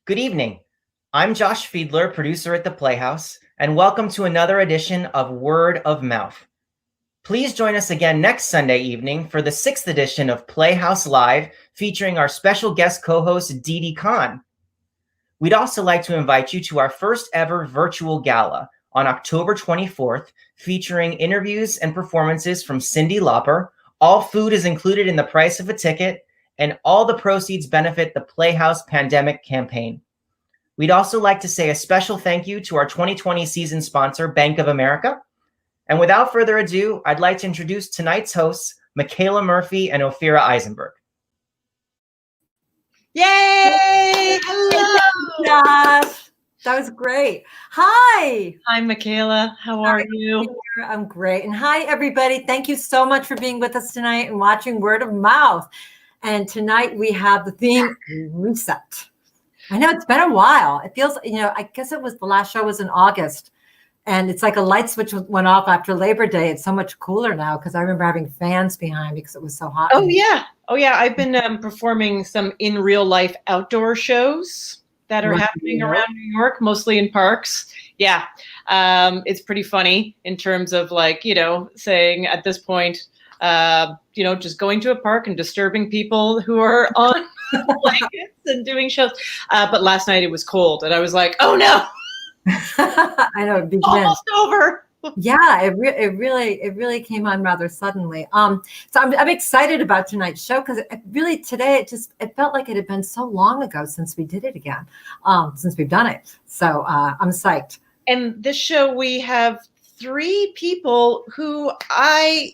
Good evening. I'm Josh Fiedler, producer at the Playhouse, and welcome to another edition of Word of Mouth. Please join us again next Sunday evening for the 6th edition of Playhouse Live, featuring our special guest co-host, Dee Khan. We'd also like to invite you to our first ever virtual gala on October 24th, featuring interviews and performances from Cyndi Lauper. All food is included in the price of a ticket, and all the proceeds benefit the Playhouse Pandemic Campaign. We'd also like to say a special thank you to our 2020 season sponsor, Bank of America. And without further ado, I'd like to introduce tonight's hosts, Michaela Murphy and Ophira Eisenberg. Yay! Hello! Josh. That was great. Hi. Hi, Michaela. How are you? I'm great. And hi, everybody. Thank you so much for being with us tonight and watching Word of Mouth. And tonight we have the theme Reset. I know it's been a while. It feels, I guess it was the last show was in August. And it's like a light switch went off after Labor Day. It's so much cooler now because I remember having fans behind me because it was so hot. Oh, yeah. I've been performing some in real life outdoor shows that are happening around New York, mostly in parks. Yeah. It's pretty funny in terms of saying at this point, just going to a park and disturbing people who are on blankets and doing shows. But last night it was cold and I was like, oh no. I know it began. Almost over. Yeah, it really came on rather suddenly. So I'm excited about tonight's show because today it felt like it had been so long ago since we did it again, since we've done it. So I'm psyched. And this show we have 3 people who I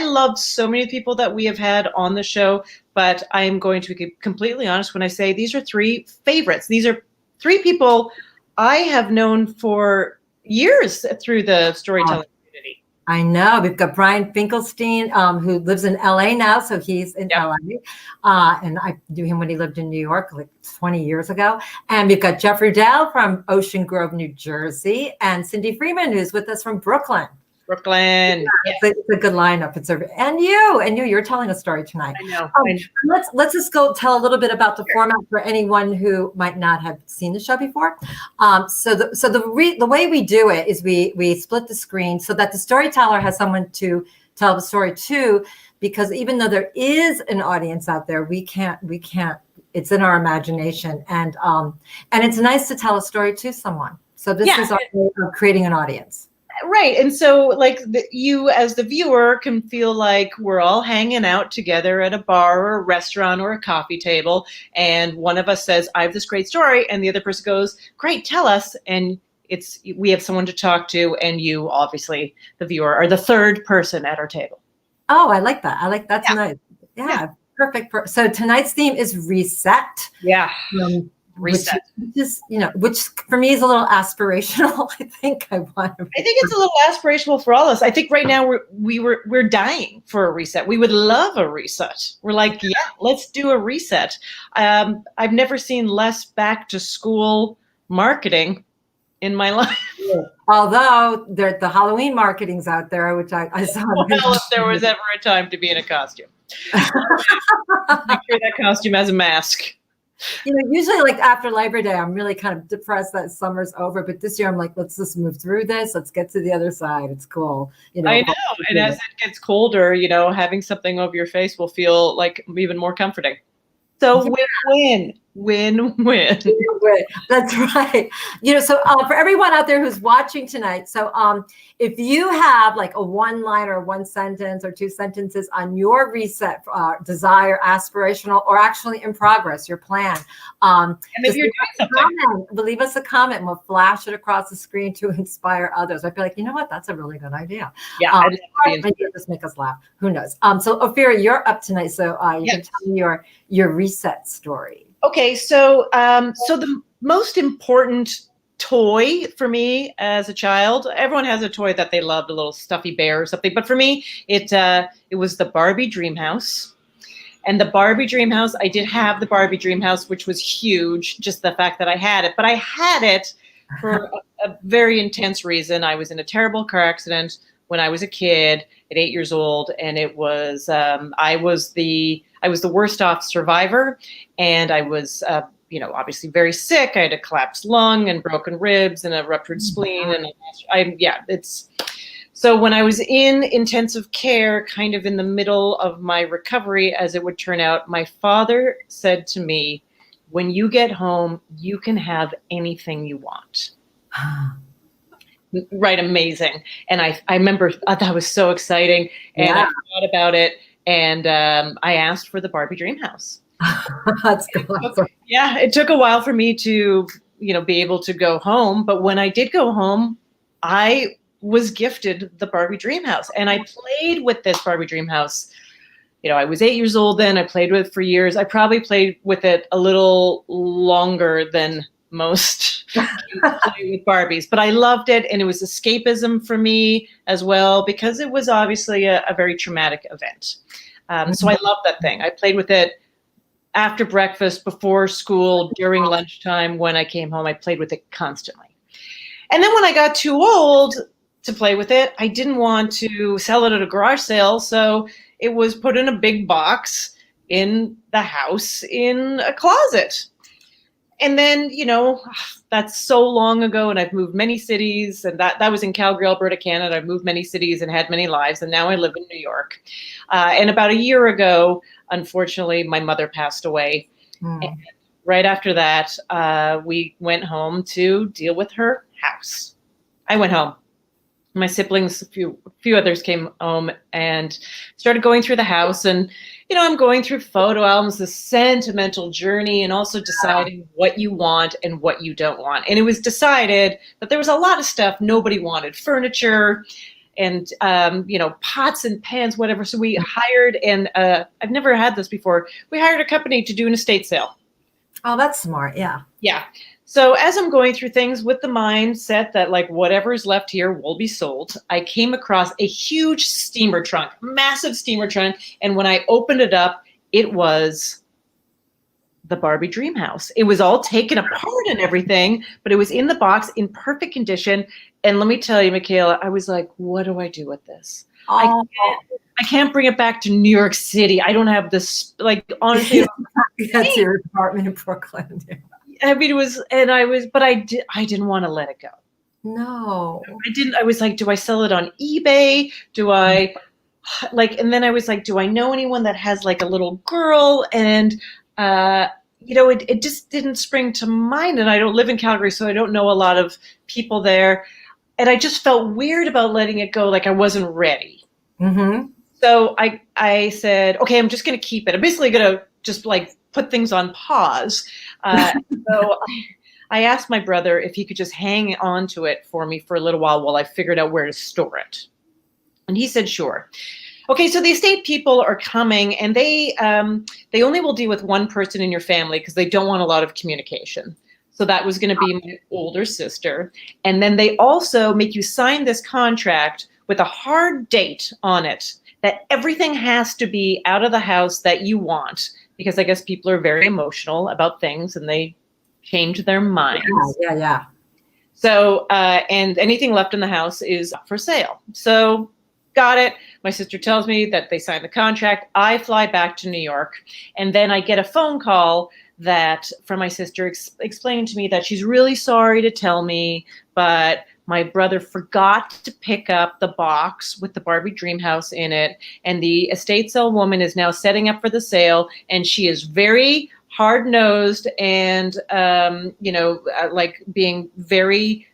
love so many people that we have had on the show, but I am going to be completely honest when I say these are 3 favorites. These are 3 people I have known for years through the storytelling community. I know. We've got Brian Finkelstein, who lives in LA now. So he's in LA. And I knew him when he lived in New York like 20 years ago. And we've got Jeffery Rudell from Ocean Grove, New Jersey. And Cyndi Freeman, who's with us from Brooklyn. Yeah, it's a good lineup. And you're telling a story tonight. I know. Let's just go tell a little bit about the format for anyone who might not have seen the show before. So the way we do it is we split the screen so that the storyteller has someone to tell the story to, because even though there is an audience out there, we can't. It's in our imagination, and it's nice to tell a story to someone. So this is our way of creating an audience. Right. And so you as the viewer can feel like we're all hanging out together at a bar or a restaurant or a coffee table. And one of us says, I have this great story. And the other person goes, great, tell us. And we have someone to talk to. And you, obviously, the viewer, are the third person at our table. Oh, I like that. That's nice. Yeah. Perfect. So tonight's theme is Reset. Yeah. Reset. Which for me is a little aspirational. I think it's a little aspirational for all of us. I think right now we're dying for a reset. We would love a reset. We're like, yeah, let's do a reset. I've never seen less back to school marketing in my life. Although the Halloween marketing's out there, which I saw. Well, if there was ever a time to be in a costume. Make sure that costume has a mask. Usually like after Labor Day, I'm really kind of depressed that summer's over. But this year I'm like, let's just move through this. Let's get to the other side. It's cool. I know. And as it gets colder, having something over your face will feel like even more comforting. So win-win. That's right. So for everyone out there who's watching tonight, so if you have like a one-liner, one sentence or 2 sentences on your reset, desire, aspirational, or actually in progress, your plan, and if you're doing something, leave us a comment and we'll flash it across the screen to inspire others. I feel like, you know what? That's a really good idea. Yeah. Maybe just make us laugh. Who knows? So Ophira, you're up tonight. So you can tell me your reset story. Okay, so the most important toy for me as a child, everyone has a toy that they loved, a little stuffy bear or something, but for me, it was the Barbie dream house. And the Barbie dream house, I did have the Barbie dream house, which was huge, just the fact that I had it, but I had it for a very intense reason. I was in a terrible car accident when I was a kid at 8 years old, and it was I was the worst off survivor, and I was obviously very sick. I had a collapsed lung and broken ribs and a ruptured spleen. And so when I was in intensive care, kind of in the middle of my recovery, as it would turn out, my father said to me, when you get home, you can have anything you want. Right. Amazing. And I remember that was so exciting. And I thought about it. And I asked for the Barbie dream house. That's awesome. It took a while for me to, be able to go home. But when I did go home, I was gifted the Barbie dream house. And I played with this Barbie dream house. I was 8 years old then. I played with it for years. I probably played with it a little longer than most kids play with Barbies. But I loved it. And it was escapism for me as well, because it was obviously a very traumatic event. So I loved that thing. I played with it after breakfast, before school, during lunchtime. When I came home, I played with it constantly. And then when I got too old to play with it, I didn't want to sell it at a garage sale. So it was put in a big box in the house in a closet. And then, that's so long ago, and I've moved many cities, and that was in Calgary, Alberta, Canada. I've moved many cities and had many lives, and now I live in New York. And about a year ago, unfortunately, my mother passed away. And right after that, we went home to deal with her house. I went home. My siblings, a few others came home and started going through the house. And, I'm going through photo albums, the sentimental journey, and also deciding what you want and what you don't want. And it was decided that there was a lot of stuff nobody wanted, furniture and, pots and pans, whatever. So we hired, and I've never had this before, we hired a company to do an estate sale. Oh, that's smart. Yeah. Yeah. So as I'm going through things with the mindset that whatever is left here will be sold, I came across a huge steamer trunk, massive steamer trunk. And when I opened it up, it was the Barbie dream house. It was all taken apart and everything, but it was in the box in perfect condition. And let me tell you, Michaela, I was like, what do I do with this? Oh. I can't bring it back to New York City. I don't have this, honestly. That's your apartment in Brooklyn. I mean, but I didn't want to let it go. No. I didn't. I was like, do I sell it on eBay? Do I and then I was like, do I know anyone that has a little girl? And, it just didn't spring to mind. And I don't live in Calgary, so I don't know a lot of people there. And I just felt weird about letting it go. I wasn't ready. Mm-hmm. So I said, okay, I'm just going to keep it. I'm basically going to just put things on pause. So I asked my brother if he could just hang on to it for me for a little while I figured out where to store it. And he said, sure. Okay, so the estate people are coming, and they only will deal with one person in your family because they don't want a lot of communication. So that was going to be my older sister. And then they also make you sign this contract with a hard date on it that everything has to be out of the house that you want, because I guess people are very emotional about things and they change their minds. Yeah. So, and anything left in the house is up for sale. So got it. My sister tells me that they signed the contract. I fly back to New York, and then I get a phone call from my sister explaining to me that she's really sorry to tell me, but my brother forgot to pick up the box with the Barbie dream house in it. And the estate sale woman is now setting up for the sale. And she is very hard-nosed and, being very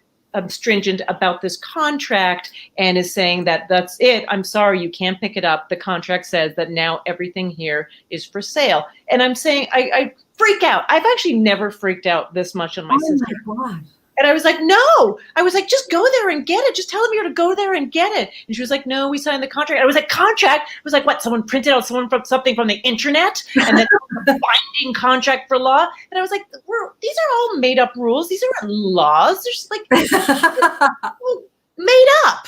stringent about this contract, and is saying that that's it. I'm sorry, you can't pick it up. The contract says that now everything here is for sale. And I'm saying, I freak out. I've actually never freaked out this much on my sister. Oh my God. And I was like, no. I was like, just go there and get it. Just tell them you're to go there and get it. And she was like, no, we signed the contract. I was like, contract? It was like, what? Someone printed out something from the internet and then a binding contract for law. And I was like, these are all made up rules. These aren't laws. They're just made up.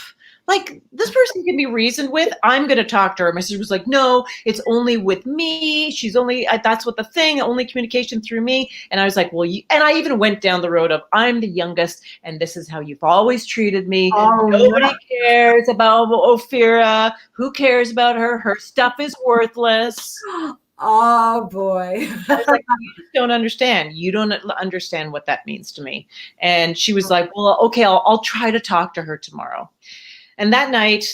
This person can be reasoned with. I'm going to talk to her. My sister was like, no, it's only with me. She's only, that's what the thing, only communication through me. And I was like, well, and I even went down the road of, I'm the youngest, and this is how you've always treated me. Oh, Nobody cares about Ophira. Who cares about her? Her stuff is worthless. Oh boy. I was like, you just don't understand. You don't understand what that means to me. And she was like, well, okay, I'll try to talk to her tomorrow. And that night,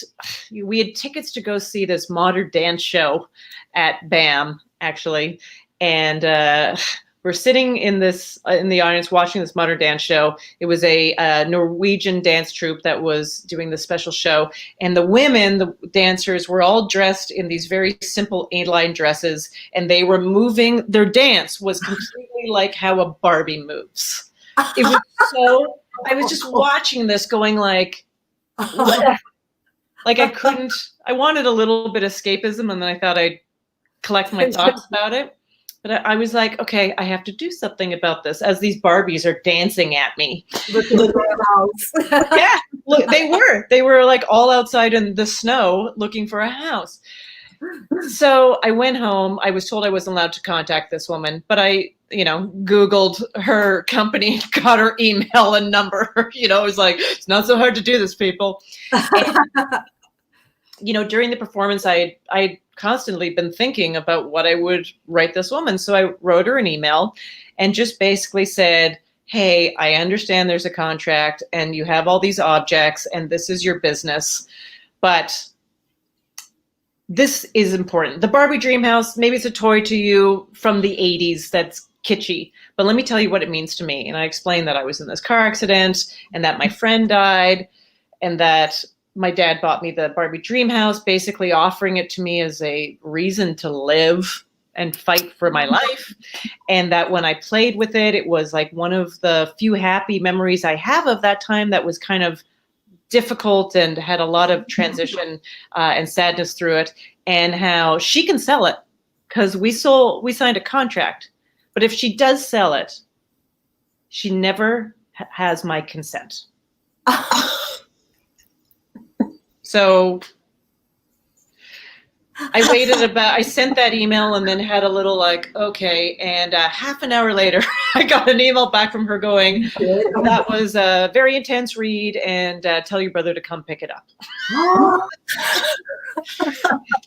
we had tickets to go see this modern dance show at BAM, actually. And we're sitting in the audience watching this modern dance show. It was a Norwegian dance troupe that was doing the special show. And the women, the dancers, were all dressed in these very simple A-line dresses. And they were moving, their dance was completely like how a Barbie moves. It was so, I was just watching this going like I wanted a little bit of escapism, and then I thought I'd collect my thoughts about it. But I was like, okay, I have to do something about this as these Barbies are dancing at me. Yeah, look, they were like all outside in the snow looking for a house. So I went home. I was told I wasn't allowed to contact this woman, but I, Googled her company, got her email and number. It was like, it's not so hard to do this, people. And, during the performance, I'd constantly been thinking about what I would write this woman. So I wrote her an email and just basically said, hey, I understand there's a contract and you have all these objects and this is your business, but this is important. The Barbie dream house, maybe it's a toy to you from the 80s that's kitschy, but let me tell you what it means to me. And I explained that I was in this car accident and that my friend died and that my dad bought me the Barbie dream house, basically offering it to me as a reason to live and fight for my life. And that when I played with it, it was like one of the few happy memories I have of that time that was kind of difficult and had a lot of transition and sadness through it, and how she can sell it because we signed a contract. But if she does sell it, she never has my consent. So I sent that email and then had a little like, okay. And half an hour later, I got an email back from her going, that was a very intense read and tell your brother to come pick it up.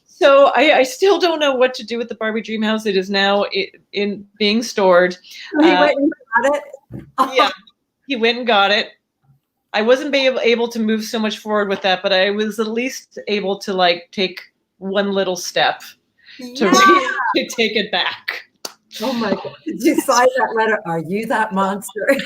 So I still don't know what to do with the Barbie dream house. It is now in being stored. He went and got it? Yeah, he went and got it. I wasn't able to move so much forward with that, but I was at least able to like take one little step to take it back. Oh my God. Did you sign that letter? Are you that monster?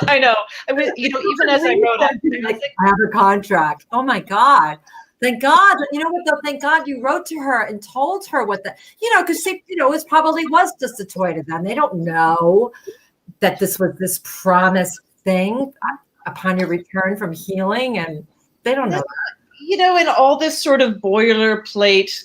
I know. I was, even as I wrote it, I have a contract. Oh my God. Thank God. You know what though? Thank God you wrote to her and told her what because it probably was just a toy to them. They don't know that this was this promised thing upon your return from healing, and they don't know. And all this sort of boilerplate,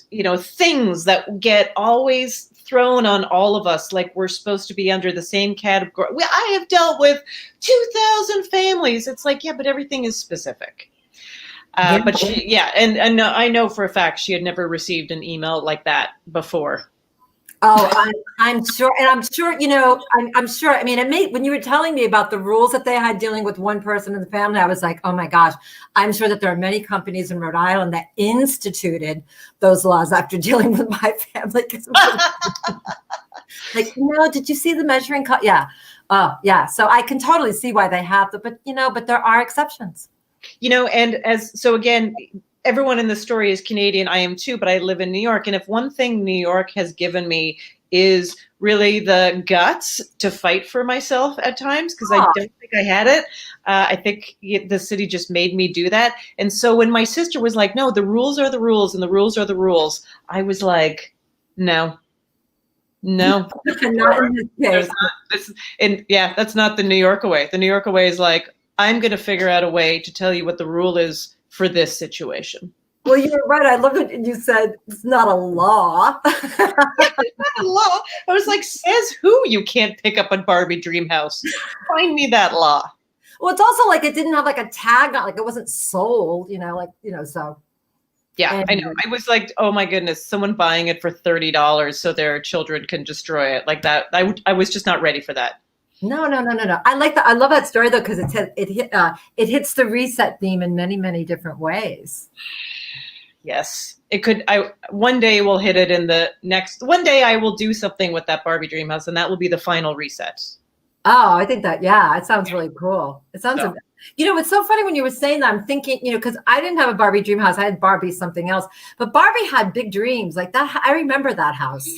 things that get always thrown on all of us, like we're supposed to be under the same category. I have dealt with 2,000 families. It's like, yeah, but everything is specific. But and I know for a fact she had never received an email like that before. Oh, I'm sure. And I'm sure, I'm sure. I mean, when you were telling me about the rules that they had dealing with one person in the family, I was like, oh my gosh, I'm sure that there are many companies in Rhode Island that instituted those laws after dealing with my family. Like, did you see the measuring cup? Yeah. Yeah. So I can totally see why they have but there are exceptions. Again, everyone in the story is Canadian. I am too, but I live in New York. And if one thing New York has given me is really the guts to fight for myself at times, because I don't think I had it. I think the city just made me do that. And so when my sister was like, no, the rules are the rules and the rules are the rules, I was like, no. Not in this case. That's not the New York way. The New York way is like, I'm going to figure out a way to tell you what the rule is for this situation. Well, you're right. I love it. And you said it's not a law. It's not a law. I was like, says who you can't pick up a Barbie dream house? Find me that law. Well, it's also like it didn't have like a tag on, like it wasn't sold, so. Yeah, I know. I was like, oh my goodness, someone buying it for $30 so their children can destroy it like that. I was just not ready for that. No. I love that story though, because it hits the reset theme in many, many different ways. Yes, it could. One day we'll hit it in the next. One day I will do something with that Barbie dream house, and that will be the final reset. Oh, I think that, yeah, it sounds really cool. It sounds, So. It's so funny when you were saying that. I'm thinking, because I didn't have a Barbie dream house. I had Barbie something else, but Barbie had big dreams like that. I remember that house.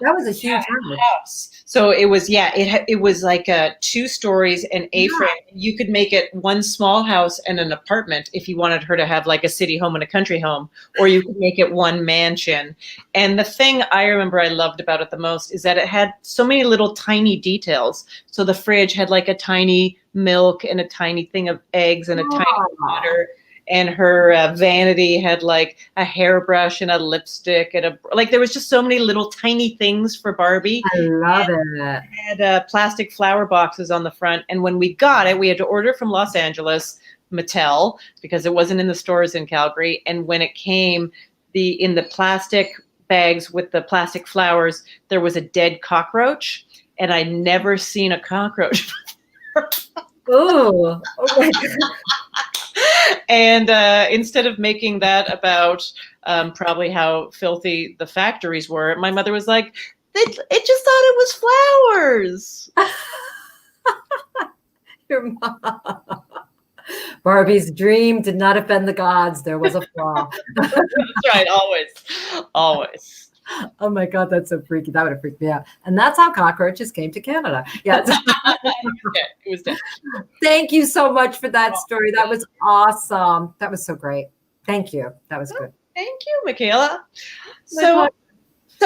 That was a huge house. So it was, it was like 2 stories and A-frame. You could make it one small house and an apartment if you wanted her to have like a city home and a country home, or you could make it one mansion. And the thing I remember I loved about it the most is that it had so many little tiny details. So the fridge had like a tiny milk and a tiny thing of eggs and a tiny butter. And her vanity had like a hairbrush and a lipstick and there was just so many little tiny things for Barbie. I love it. It had plastic flower boxes on the front. And when we got it, we had to order from Los Angeles, Mattel, because it wasn't in the stores in Calgary. And when it came in the plastic bags with the plastic flowers, there was a dead cockroach. And I'd never seen a cockroach before. Oh my God. And instead of making that about probably how filthy the factories were, my mother was like, it just thought it was flowers. Your mom. Barbie's dream did not offend the gods. There was a flaw. That's right. Always. Oh my God, that's so freaky. That would have freaked me out. And that's how cockroaches came to Canada. Yeah. It was dead. Thank you so much for that story. That was awesome. That was so great. Thank you. That was good. Thank you, Michaela. So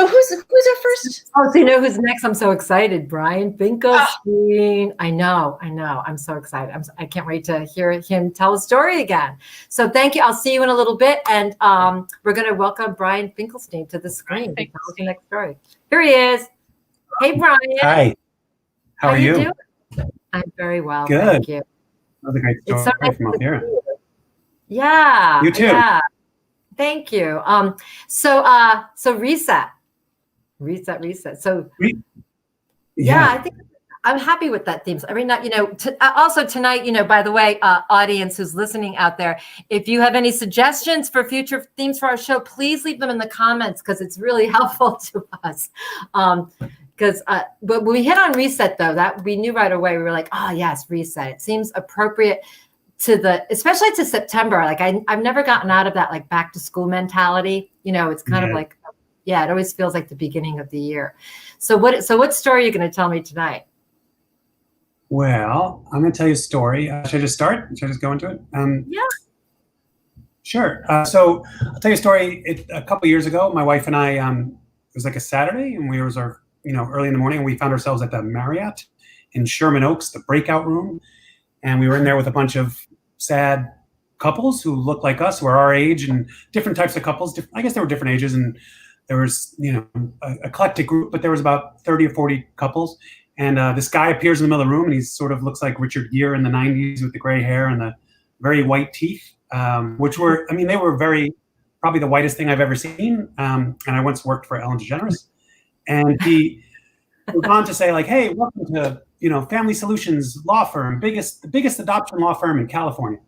who's our first? Oh, so you know who's next? I'm so excited. Brian Finkelstein. I know. I'm so excited. I can't wait to hear him tell a story again. So thank you. I'll see you in a little bit. And we're going to welcome Brian Finkelstein to the screen to tell us the next story. Here he is. Hey, Brian. Hi. How are you? Doing? I'm very well. Good. Thank you. That was a great story It's so nice from to Ophira. see you. Yeah. You too. Yeah. Thank you. So reset. So yeah, I think I'm happy with that theme. Every night, also tonight, by the way, audience who's listening out there, if you have any suggestions for future themes for our show, please leave them in the comments because it's really helpful to us. But when we hit on reset, though, that we knew right away, we were like, oh yes, reset. It seems appropriate especially to September. Like I've never gotten out of that like back to school mentality. It's kind of like, it always feels like the beginning of the year. So what story are you going to tell me tonight? Well, I'm going to tell you a story. Should I just start? Should I just go into it? Yeah. Sure. So I'll tell you a story. A couple years ago, my wife and I, it was like a Saturday, and we was early in the morning, and we found ourselves at the Marriott in Sherman Oaks, the breakout room. And we were in there with a bunch of sad couples who looked like us, who are our age, and different types of couples. I guess they were different ages, and there was, an eclectic group, but there was about 30 or 40 couples. And this guy appears in the middle of the room, and he sort of looks like Richard Gere in the 90s with the gray hair and the very white teeth, which were, they were probably the whitest thing I've ever seen. And I once worked for Ellen DeGeneres. And he went on to say, like, hey, welcome to Family Solutions law firm, the biggest adoption law firm in California.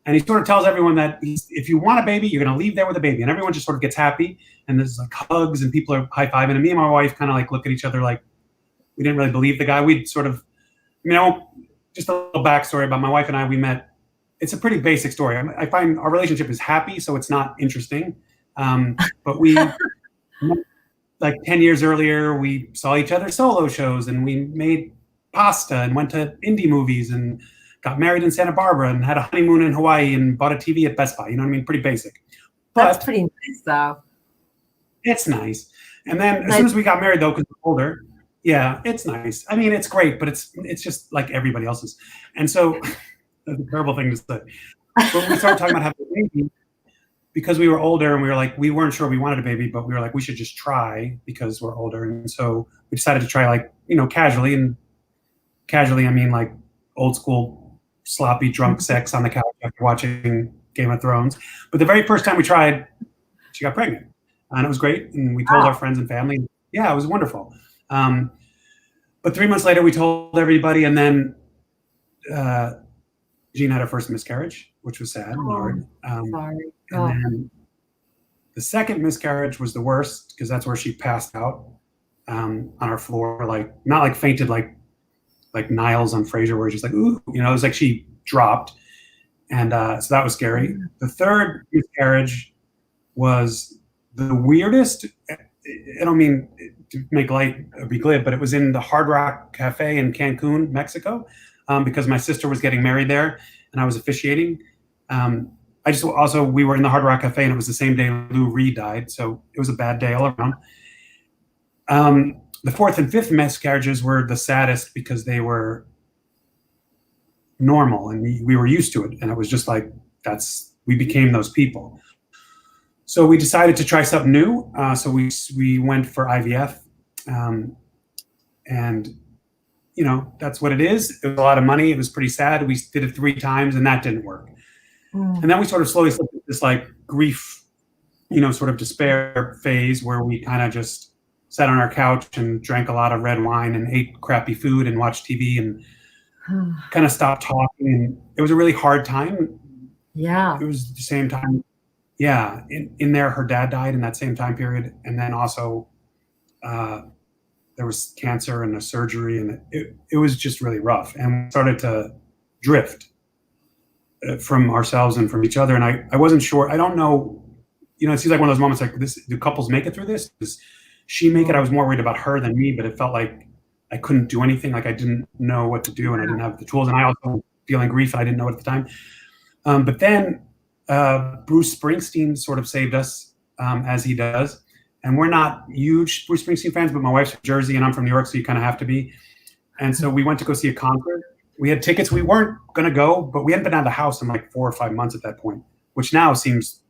And he sort of tells everyone that if you want a baby, you're going to leave there with a baby. And everyone just sort of gets happy. And there's like hugs and people are high-fiving. And me and my wife kind of like look at each other like we didn't really believe the guy. We'd sort of, just a little backstory about my wife and I, we met. It's a pretty basic story. I find our relationship is happy, so it's not interesting. But we, like 10 years earlier, we saw each other solo shows and we made pasta and went to indie movies and got married in Santa Barbara and had a honeymoon in Hawaii and bought a TV at Best Buy. You know what I mean? Pretty basic. But that's pretty nice, though. It's nice. And then as soon as we got married, though, because we're older, yeah, it's nice. It's great, but it's just like everybody else's. And so that's a terrible thing to say. But we started talking about having a baby because we were older and we were like, we weren't sure we wanted a baby, but we were like, we should just try because we're older. And so we decided to try casually. And casually, like old school, sloppy, drunk sex on the couch after watching Game of Thrones. But the very first time we tried, she got pregnant. And it was great. And we told our friends and family. Yeah, it was wonderful. But 3 months later, we told everybody. And then Jean had her first miscarriage, which was sad and hard. Sorry. And then The second miscarriage was the worst because that's where she passed out on our floor, like not like fainted, like Niles on Frasier, where she's like, ooh, you know, it was like she dropped. And so that was scary. The third miscarriage was the weirdest. I don't mean to make light or be glib, but it was in the Hard Rock Cafe in Cancun, Mexico, because my sister was getting married there and I was officiating. We were in the Hard Rock Cafe and it was the same day Lou Reed died. So it was a bad day all around. The fourth and fifth miscarriages were the saddest because they were normal and we were used to it. And it was just like, we became those people. So we decided to try something new. So we went for IVF, and you know, that's what it is. It was a lot of money. It was pretty sad. We did it 3 times and that didn't work. And then we sort of slowly slipped into this like grief, you know, sort of despair phase where we kind of just sat on our couch and drank a lot of red wine and ate crappy food and watched TV and kind of stopped talking. And it was a really hard time. Yeah. It was the same time. Yeah. In there, her dad died in that same time period. And then also there was cancer and a surgery and it was just really rough. And we started to drift from ourselves and from each other. And I wasn't sure. I don't know. You know, it seems like one of those moments like this, do couples make it through this? Does she make it? I was more worried about her than me, but it felt like I couldn't do anything. Like I didn't know what to do and I didn't have the tools. And I also feeling grief. I didn't know it at the time. But then Bruce Springsteen sort of saved us, as he does. And we're not huge Bruce Springsteen fans, but my wife's from Jersey and I'm from New York, so you kind of have to be. And so we went to go see a concert. We had tickets. We weren't going to go, but we hadn't been out of the house in like 4 or 5 months at that point, which now seems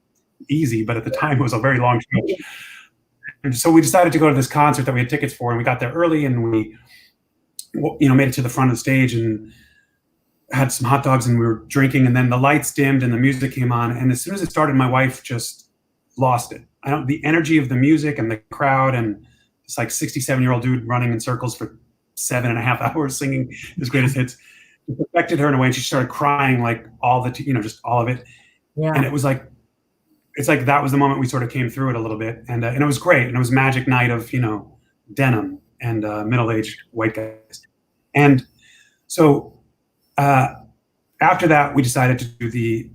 easy, but at the time it was a very long stretch. And so we decided to go to this concert that we had tickets for, and we got there early, and we, you know, made it to the front of the stage and had some hot dogs, and we were drinking, and then the lights dimmed and the music came on, and as soon as it started, my wife just lost it. The energy of the music and the crowd, and this like 67-year-old dude running in circles for 7.5 hours singing his greatest hits, it affected her in a way, and she started crying like just all of it. Yeah. And it was like, it's like that was the moment we sort of came through it a little bit, and it was great, and it was magic night of, you know, denim and middle-aged white guys. And so after that, we decided to do the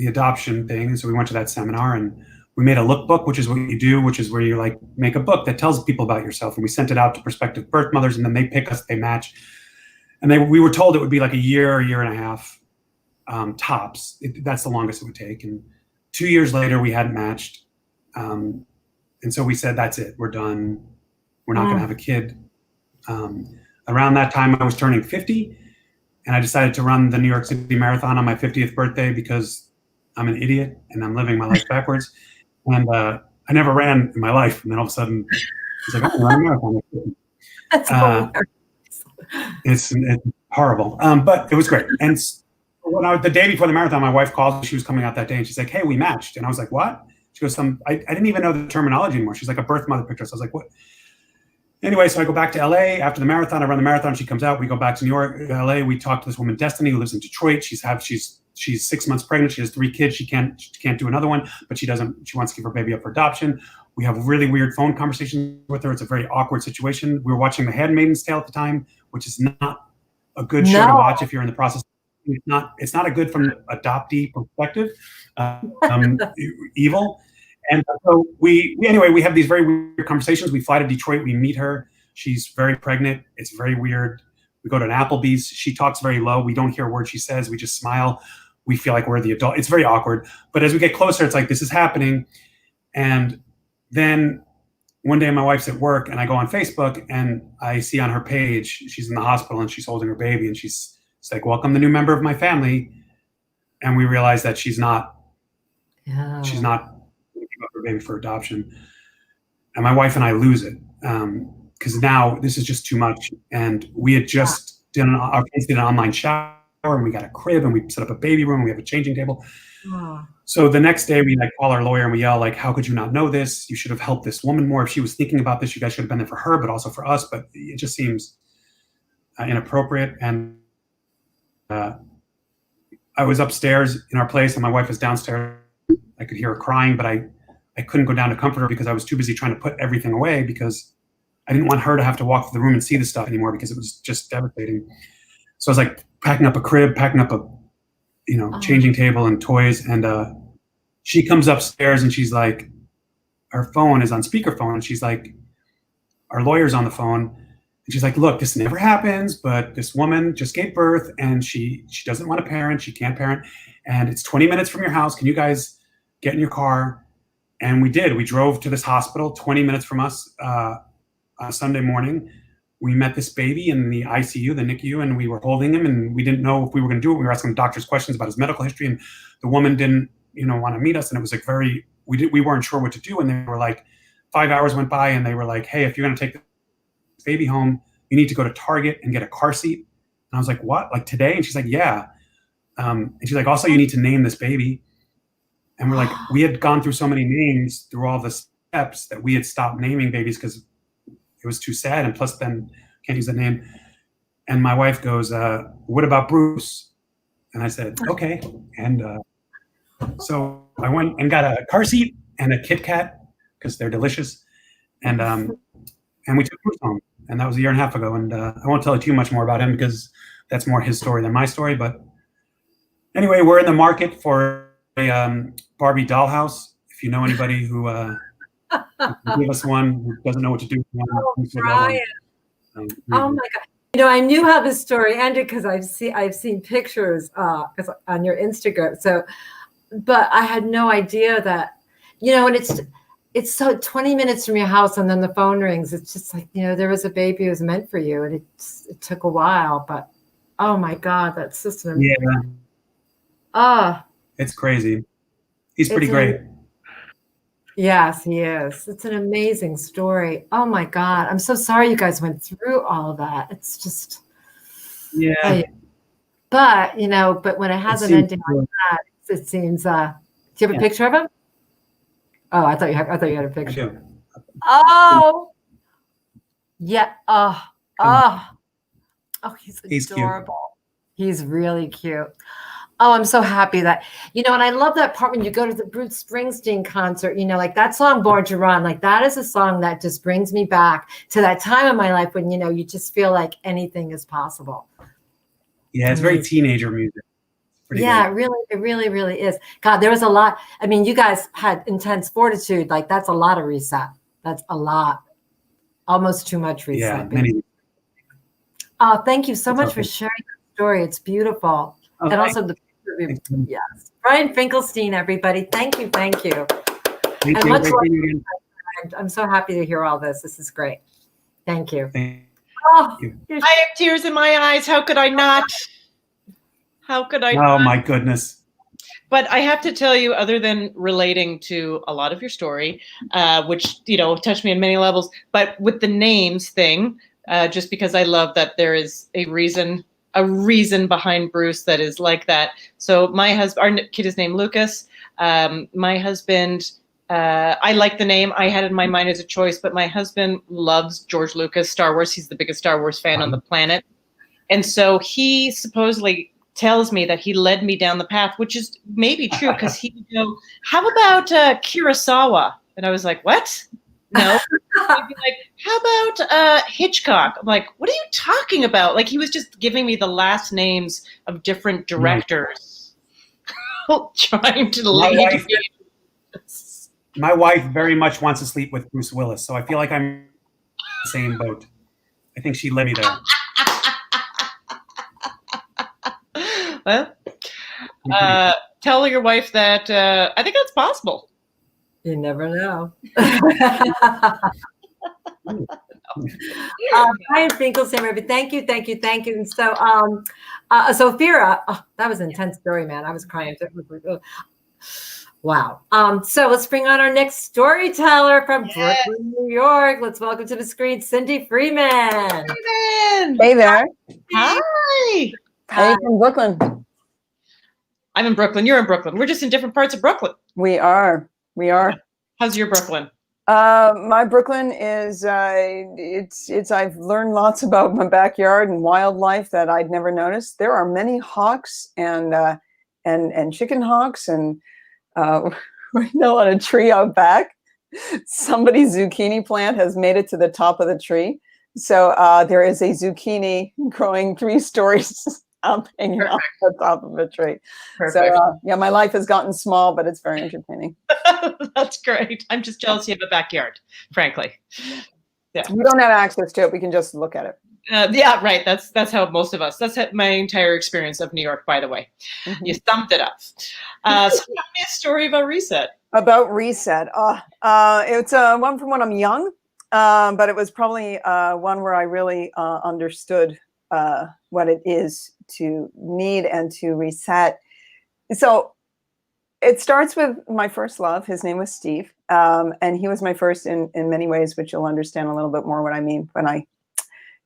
adoption thing. And so we went to that seminar and we made a lookbook, which is what you do, which is where you like make a book that tells people about yourself. And we sent it out to prospective birth mothers, and then they pick us, they match. And we were told it would be like a year and a half tops. That's the longest it would take. And 2 years later, we hadn't matched. And so we said, that's it. We're done. We're not going to have a kid. Around that time, I was turning 50. And I decided to run the New York City Marathon on my 50th birthday because I'm an idiot and I'm living my life backwards. And I never ran in my life. And then all of a sudden, it's like, oh, run a marathon. That's it's horrible. But it was great. And the day before the marathon, my wife called. She was coming out that day, and she's like, "Hey, we matched." And I was like, "What?" She goes, I didn't even know the terminology anymore. She's like, a birth mother picture. So I was like, "What?" Anyway, so I go back to LA after the marathon. I run the marathon. She comes out. We go back to New York, LA. We talk to this woman, Destiny, who lives in Detroit. She's 6 months pregnant. She has 3 kids. She can't do another one, but she wants to give her baby up for adoption. We have really weird phone conversations with her. It's a very awkward situation. We were watching The Handmaid's Tale at the time, which is not a good show to watch if you're in the process. It's not a good from an adoptee perspective. Evil. And so we have these very weird conversations. We fly to Detroit. We meet her. She's very pregnant. It's very weird. We go to an Applebee's. She talks very low. We don't hear a word she says. We just smile. We feel like we're the adult. It's very awkward. But as we get closer, it's like, this is happening. And then one day my wife's at work and I go on Facebook and I see on her page, she's in the hospital and she's holding her baby. And she's like, "Welcome the new member of my family." And we realize that she's not giving up her baby for adoption. And my wife and I lose it. Because now this is just too much. And we had just our kids did an online shower and we got a crib and we set up a baby room and we have a changing table. So the next day we like call our lawyer and we yell like, "How could you not know this? You should have helped this woman more. If she was thinking about this, you guys should have been there for her, but also for us." But it just seems inappropriate. And I was upstairs in our place and my wife was downstairs. I could hear her crying, but I I couldn't go down to comfort her because I was too busy trying to put everything away because I didn't want her to have to walk through the room and see the stuff anymore because it was just devastating. So I was like packing up a crib, packing up a, changing table and toys. And she comes upstairs and she's like, her phone is on speakerphone. And she's like, our lawyer's on the phone. And she's like, look, this never happens, but this woman just gave birth and she doesn't want to parent. She can't parent. And it's 20 minutes from your house. Can you guys get in your car? And we did. We drove to this hospital 20 minutes from us on a Sunday morning. We met this baby in the ICU, the NICU, and we were holding him, and we didn't know if we were going to do it. We were asking the doctors questions about his medical history, and the woman didn't, want to meet us. And it was like we weren't sure what to do. And they were like, 5 hours went by, and they were like, hey, if you're going to take this baby home, you need to go to Target and get a car seat. And I was like, what? Like today? And she's like, yeah. And she's like, also, you need to name this baby. And we're like, we had gone through so many names through all the steps that we had stopped naming babies because it was too sad. And plus then can't use the name. And my wife goes, what about Bruce? And I said, okay. And so I went and got a car seat and a Kit Kat because they're delicious. And we took Bruce home. And that was a year and a half ago. And I won't tell you too much more about him because that's more his story than my story. But anyway, we're in the market for a Barbie dollhouse. If you know anybody who give us one who doesn't know what to do. Brian. Oh my God. I knew how this story ended because I've seen pictures on your Instagram. So, but I had no idea that, and it's so 20 minutes from your house and then the phone rings. It's just like, there was a baby who was meant for you, and it took a while, but oh my God, that's just an amazing. Yeah. It's crazy. He's pretty great. Yes, he is. It's an amazing story. Oh my God. I'm so sorry you guys went through all of that. It's just, but when it has an ending like that, it seems, do you have a picture of him? Oh, I thought you had a picture. I do. Oh, yeah. Oh, he's adorable. Cute. He's really cute. Oh, I'm so happy that, and I love that part when you go to the Bruce Springsteen concert, like that song, Born to Run, like that is a song that just brings me back to that time in my life when, you just feel like anything is possible. Yeah, it's very teenager music. Yeah, great. It really is. God, there was a lot. I mean, you guys had intense fortitude. Like that's a lot of reset. That's a lot. Almost too much reset. Yeah, many. Oh, thank you so much for sharing the story. It's beautiful. And also the yes, Brian Finkelstein, everybody. Thank you. Thank you. Much love. I'm so happy to hear all this. This is great. Thank you. I have tears in my eyes. How could I not? Oh my goodness. But I have to tell you, other than relating to a lot of your story, which, touched me on many levels, but with the names thing, just because I love that there is a reason behind Bruce that is like that. So my husband, our kid is named Lucas. My husband, I like the name. I had it in my mind as a choice, but my husband loves George Lucas, Star Wars. He's the biggest Star Wars fan on the planet. And so he supposedly tells me that he led me down the path, which is maybe true because he would go, how about Kurosawa? And I was like, what? No. He'd be like, how about Hitchcock? I'm like, what are you talking about? Like he was just giving me the last names of different directors, trying to lead me. My wife very much wants to sleep with Bruce Willis, so I feel like I'm in the same boat. I think she led me there. Well, tell your wife that I think that's possible. You never know. Brian Finkelstein, thank you. And so, so Ophira, that was an intense story, man. I was crying. Wow. So let's bring on our next storyteller from Brooklyn, New York. Let's welcome to the screen, Cyndi Freeman. Hey there. Hi. Hey, from Brooklyn. I'm in Brooklyn. You're in Brooklyn. We're just in different parts of Brooklyn. We are. How's your Brooklyn? My Brooklyn is it's I've learned lots about my backyard and wildlife that I'd never noticed. There are many hawks and chicken hawks and right now on a tree out back. Somebody's zucchini plant has made it to the top of the tree. So there is a zucchini growing 3 stories up, hanging off the top of a tree. Perfect. So yeah, my life has gotten small, but it's very entertaining. That's great. I'm just jealous you have a backyard, frankly. Yeah. We don't have access to it. We can just look at it. Yeah, right. That's how most of us. That's my entire experience of New York, by the way. Mm-hmm. You summed it up. So tell me a story about Reset. About Reset. It's one from when I'm young, but it was probably one where I really understood what it is to need and to reset. So it starts with my first love. His name was Steve, and he was my first in many ways, which you'll understand a little bit more what I mean when I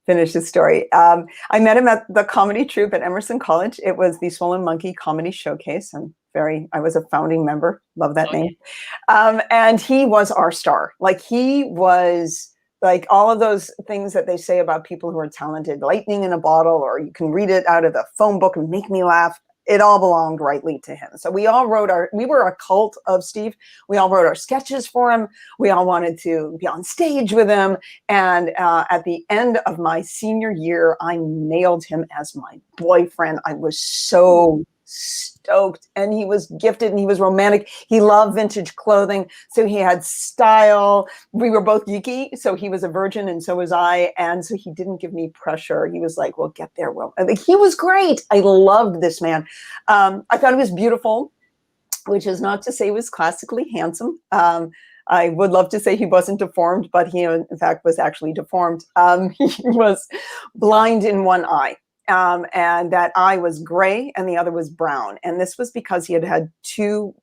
finish the story. I met him at the comedy troupe at Emerson College. It was the Swollen Monkey Comedy Showcase. I was a founding member. Love that name. And he was our star. Like, he was like all of those things that they say about people who are talented, lightning in a bottle, or you can read it out of the phone book and make me laugh. It all belonged rightly to him. So we all we were a cult of Steve. We all wrote our sketches for him. We all wanted to be on stage with him. And at the end of my senior year, I nailed him as my boyfriend. I was so stoked, and he was gifted and he was romantic. He loved vintage clothing, so he had style. We were both geeky, so he was a virgin and so was I, and so he didn't give me pressure. He was like, we'll get there. He was great. I loved this man. I thought he was beautiful, which is not to say he was classically handsome. I would love to say he wasn't deformed, but he in fact was actually deformed. He was blind in one eye. And that eye was gray and the other was brown. And this was because he had had 2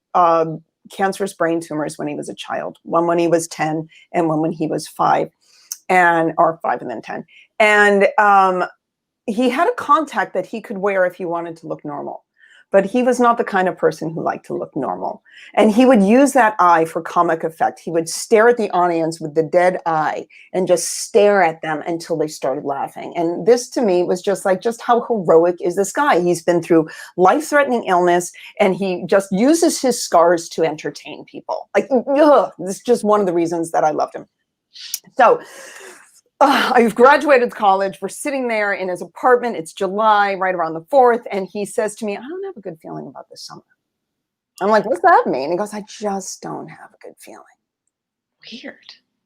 cancerous brain tumors when he was a child, one when he was 10 and one when he was 5, or 5 and then 10. And he had a contact that he could wear if he wanted to look normal. But he was not the kind of person who liked to look normal. And he would use that eye for comic effect. He would stare at the audience with the dead eye and just stare at them until they started laughing. And this to me was just like, just how heroic is this guy? He's been through life-threatening illness and he just uses his scars to entertain people. Like, this is just one of the reasons that I loved him. So I've graduated college. We're sitting there in his apartment. It's July, right around the 4th. And he says to me, I don't have a good feeling about this summer. I'm like, what's that mean? He goes, I just don't have a good feeling. Weird.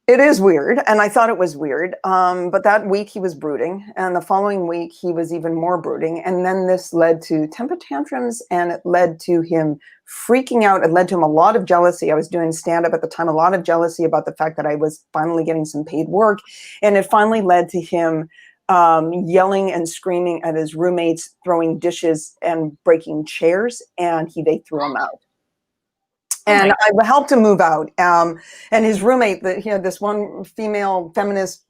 It is weird. And I thought it was weird. But that week he was brooding. And the following week he was even more brooding. And then this led to temper tantrums, and it led to him freaking out. It led to him a lot of jealousy. I was doing stand-up at the time, a lot of jealousy about the fact that I was finally getting some paid work. And it finally led to him yelling and screaming at his roommates, throwing dishes and breaking chairs. And they threw him out. And I helped him move out. And his roommate, he had this one female feminist,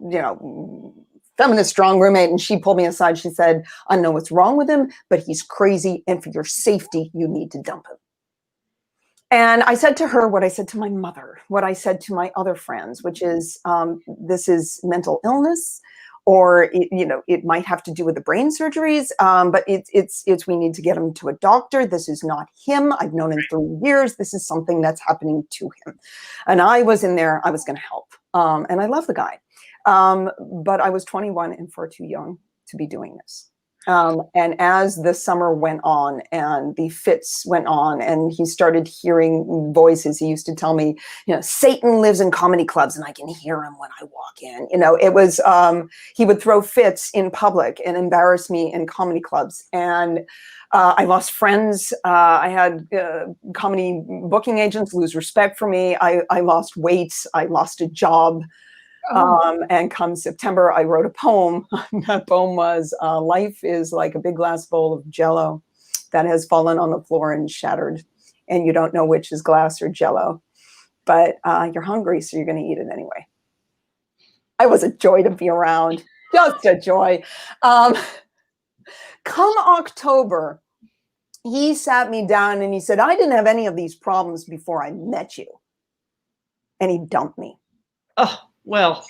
feminist strong roommate. And she pulled me aside. She said, I know what's wrong with him, but he's crazy. And for your safety, you need to dump him. And I said to her what I said to my mother, what I said to my other friends, which is, this is mental illness, or it might have to do with the brain surgeries, but it's we need to get him to a doctor. This is not him. I've known him 3 years. This is something that's happening to him. And I was in there. I was going to help. And I love the guy. But I was 21 and far too young to be doing this. And as the summer went on and the fits went on and he started hearing voices, he used to tell me, Satan lives in comedy clubs and I can hear him when I walk in. It was, he would throw fits in public and embarrass me in comedy clubs. And I lost friends. I had comedy booking agents lose respect for me. I lost weight. I lost a job. And come September, I wrote a poem. That poem was, life is like a big glass bowl of Jell-O that has fallen on the floor and shattered. And you don't know which is glass or Jell-O. But you're hungry, so you're going to eat it anyway. I was a joy to be around. Just a joy. Come October, he sat me down and he said, I didn't have any of these problems before I met you. And he dumped me. Oh. Well,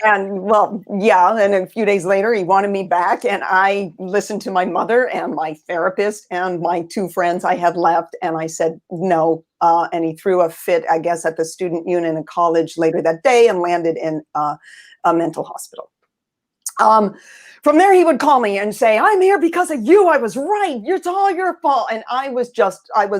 yeah. And a few days later, he wanted me back. And I listened to my mother and my therapist and my 2 friends I had left. And I said, no, and he threw a fit, I guess, at the student union in college later that day and landed in a mental hospital. From there, he would call me and say, I'm here because of you. I was right. It's all your fault. And I was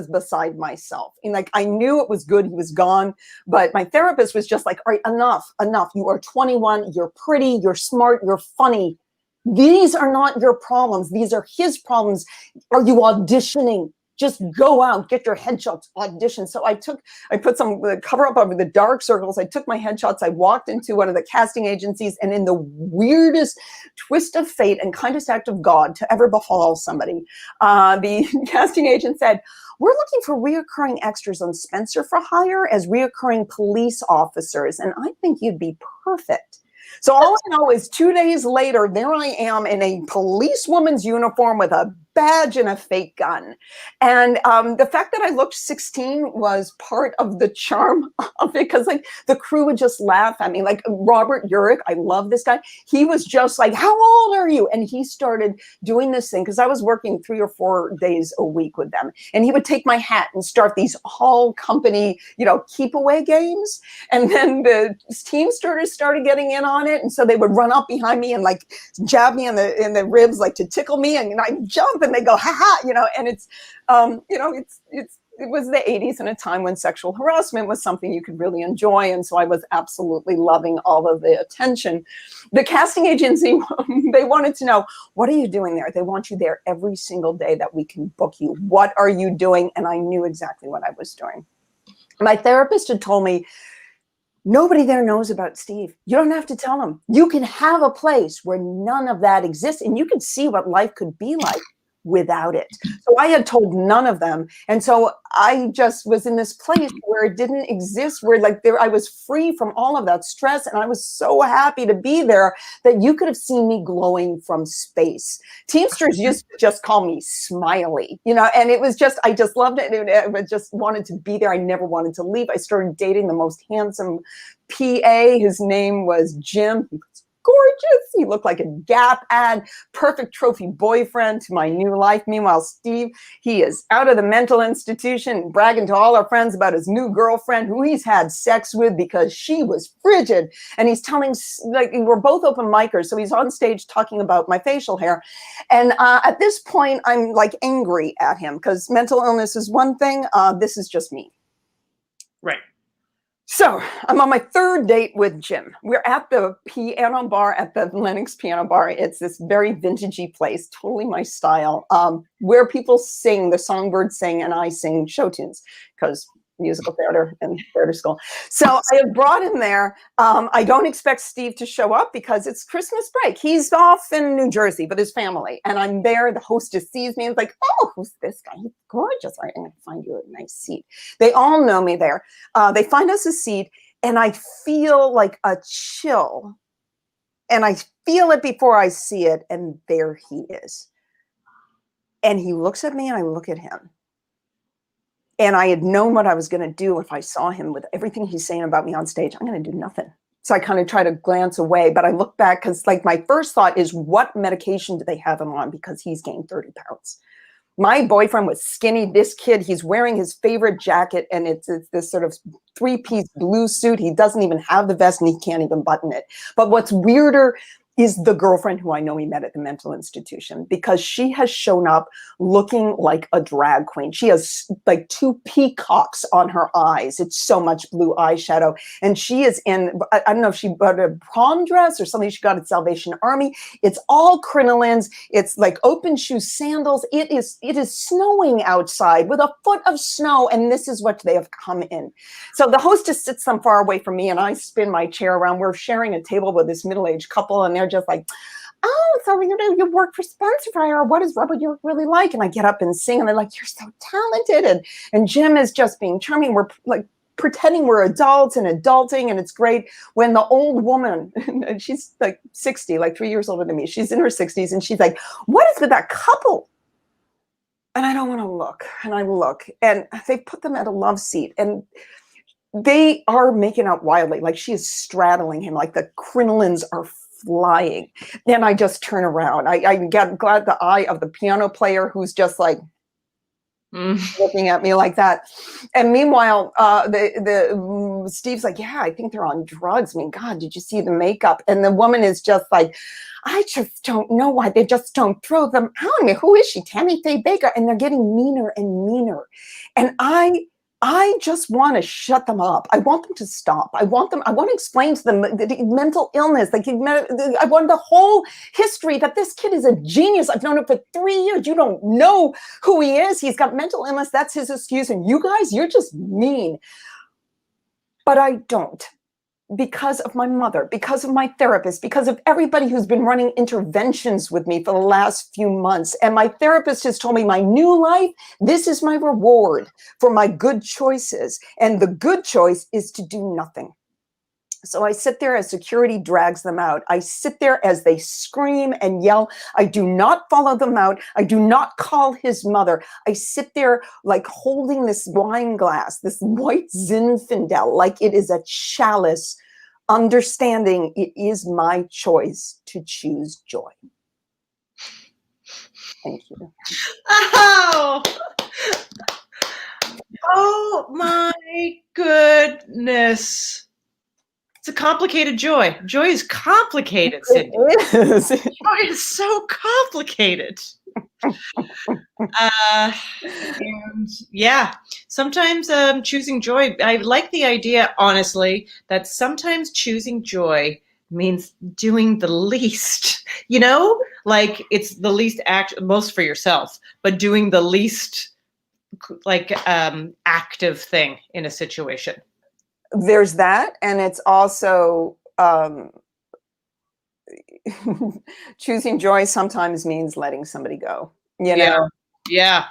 beside myself. And like, I knew it was good. He was gone. But my therapist was just like, all right, enough. You are 21. You're pretty. You're smart. You're funny. These are not your problems. These are his problems. Are you auditioning? Just go out, get your headshots, audition. So I put some cover up over the dark circles. I took my headshots. I walked into one of the casting agencies, and in the weirdest twist of fate and kindest act of God to ever befall somebody, the casting agent said, we're looking for reoccurring extras on Spencer for hire as reoccurring police officers. And I think you'd be perfect. So all I know is 2 days later, there I am in a policewoman's uniform with a badge and a fake gun. And the fact that I looked 16 was part of the charm of it, because like the crew would just laugh at me. Like Robert Urich, I love this guy. He was just like, how old are you? And he started doing this thing because I was working 3 or 4 days a week with them. And he would take my hat and start these all company, keep away games. And then the team started getting in on it. And so they would run up behind me and like jab me in the ribs, like to tickle me. And I jump and they go, ha ha, and it's, it was the 80s and a time when sexual harassment was something you could really enjoy. And so I was absolutely loving all of the attention. The casting agency, they wanted to know, what are you doing there? They want you there every single day that we can book you. What are you doing? And I knew exactly what I was doing. My therapist had told me, nobody there knows about Steve. You don't have to tell them. You can have a place where none of that exists, and you can see what life could be like without it. So I had told none of them. And so I just was in this place where it didn't exist, where like I was free from all of that stress. And I was so happy to be there that you could have seen me glowing from space. Teamsters used to just call me Smiley, and it was just, I just loved it. I just wanted to be there. I never wanted to leave. I started dating the most handsome PA. His name was Jim. He was gorgeous. He looked like a Gap ad, perfect trophy boyfriend to my new life. Meanwhile, Steve, he is out of the mental institution, bragging to all our friends about his new girlfriend who he's had sex with because she was frigid. And he's telling, like, we're both open micers. So he's on stage talking about my facial hair. And at this point, I'm like angry at him because mental illness is one thing. This is just me. Right. So I'm on my 3rd date with Jim. We're at the piano bar at the Lenox Piano Bar. It's this very vintagey place, totally my style, where people sing, the songbirds sing, and I sing show tunes because musical theater and theater school. So I have brought him there. I don't expect Steve to show up because it's Christmas break. He's off in New Jersey with his family. And I'm there. The hostess sees me and is like, oh, who's this guy? He's gorgeous. All right, I'm going to find you a nice seat. They all know me there. They find us a seat and I feel like a chill. And I feel it before I see it. And there he is. And he looks at me and I look at him. And I had known what I was going to do if I saw him with everything he's saying about me on stage. I'm going to do nothing. So I kind of try to glance away, but I look back because like my first thought is, what medication do they have him on? Because he's gained 30 pounds. My boyfriend was skinny. This kid, he's wearing his favorite jacket and it's this sort of 3-piece blue suit. He doesn't even have the vest and he can't even button it. But what's weirder is the girlfriend who I know he met at the mental institution, because she has shown up looking like a drag queen. She has like 2 peacocks on her eyes. It's so much blue eyeshadow. And she is in, I don't know if she bought a prom dress or something she got at Salvation Army. It's all crinolines. It's like open shoe sandals. It is snowing outside with a foot of snow. And this is what they have come in. So the hostess sits some far away from me and I spin my chair around. We're sharing a table with this middle-aged couple and they're just like, oh, so you work for Spencer Fryer. What is Robert York really like? And I get up and sing and they're like, you're so talented. And Jim is just being charming. We're like pretending we're adults and adulting and it's great. When the old woman, she's like 60, like 3 years older than me. She's in her 60s and she's like, what is with that couple? And I don't want to look. And I look and they put them at a love seat and they are making out wildly. Like she is straddling him. Like the crinolines are flying. Then I just turn around. I get glad the eye of the piano player who's just like, looking at me like that. And meanwhile, Steve's like, yeah, I think they're on drugs. I mean, God, did you see the makeup? And the woman is just like, I just don't know why they just don't throw them out. I mean, who is she? Tammy Faye Baker. And they're getting meaner and meaner. And I just want to shut them up. I want them to stop. I want to explain to them the mental illness. Like, I want the whole history that this kid is a genius. I've known him for 3 years. You don't know who he is. He's got mental illness. That's his excuse. And you guys, you're just mean. But I don't. Because of my mother, because of my therapist, because of everybody who's been running interventions with me for the last few months. And my therapist has told me my new life, this is my reward for my good choices. And the good choice is to do nothing. So I sit there as security drags them out. I sit there as they scream and yell. I do not follow them out. I do not call his mother. I sit there like holding this wine glass, this white Zinfandel, like it is a chalice, understanding it is my choice to choose joy. Thank you. Oh my goodness. It's a complicated joy. Joy is complicated, Cyndi. It is. Joy is so complicated. And yeah, sometimes choosing joy, I like the idea, honestly, that sometimes choosing joy means doing the least, like it's the least most for yourself, but doing the least like active thing in a situation. There's that, and it's also choosing joy sometimes means letting somebody go. You know? Yeah.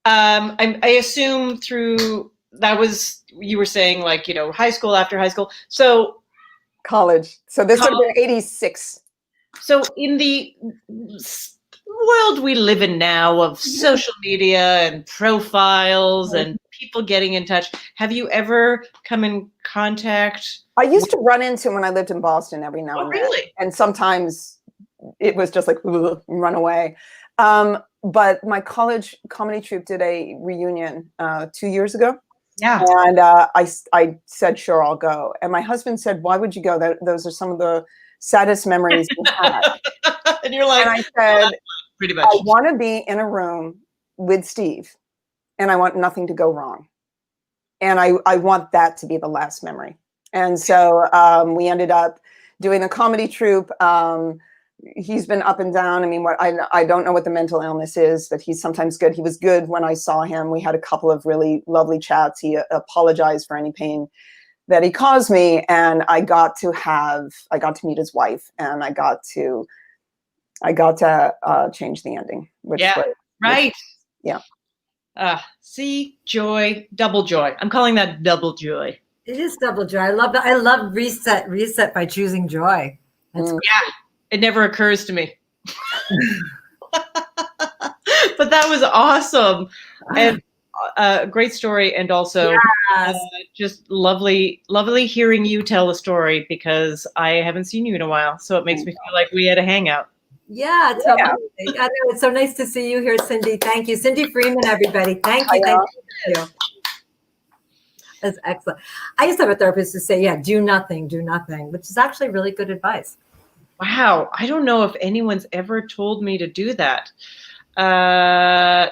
I assume through that was you were saying like high school after high school, so college. So this would have been 86. So in the world we live in now of social media and profiles and people getting in touch, have you ever come in contact? I used to run into when I lived in Boston every now and then. Really? And sometimes it was just like, run away. But my college comedy troupe did a reunion 2 years ago. Yeah. And I said, sure, I'll go. And my husband said, why would you go? Those are some of the saddest memories we have. And you're like, and I said, pretty much. I want to be in a room with Steve, and I want nothing to go wrong. And I want that to be the last memory. And so we ended up doing a comedy troupe. He's been up and down. I mean, I don't know what the mental illness is, but he's sometimes good. He was good when I saw him. We had a couple of really lovely chats. He apologized for any pain that he caused me. And I got to meet his wife, and I got to change the ending. Right. Yeah. See, joy, double joy. I'm calling that double joy. It is double joy. I love that. I love reset by choosing joy. That's Yeah. It never occurs to me. But that was awesome. And great story. And also just lovely hearing you tell a story, because I haven't seen you in a while. So it makes me feel like we had a hangout. Yeah, totally. I know, it's so nice to see you here, Cyndi. Thank you. Cyndi Freeman, everybody. Thank you. Thank you. That's excellent. I used to have a therapist to say, do nothing, which is actually really good advice. Wow. I don't know if anyone's ever told me to do that.